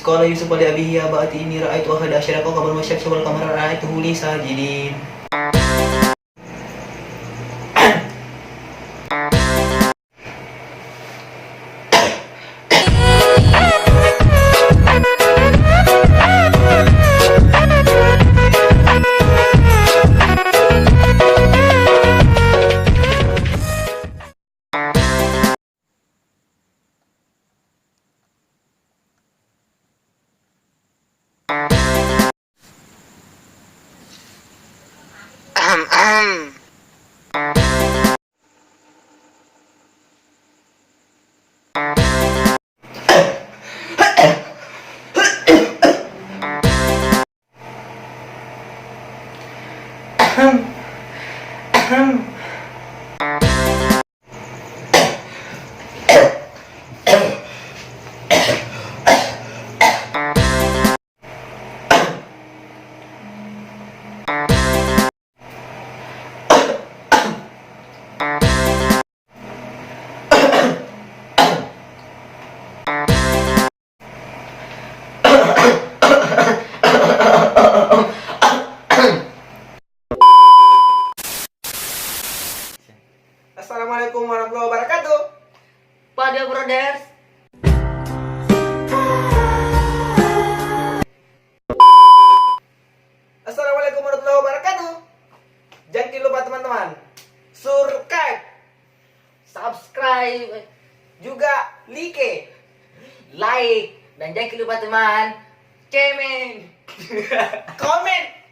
Sekolah Yusuf Ali Abihi Abati ini ra'aitu ahada asyara kau kabar masyaf sebal kamar ra'aitu huli sajidin. Assalamualaikum warahmatullahi wabarakatuh. Pada brothers. Assalamualaikum warahmatullahi wabarakatuh. Jangan lupa teman-teman Subscribe, juga like, dan jangan lupa teman cemen komen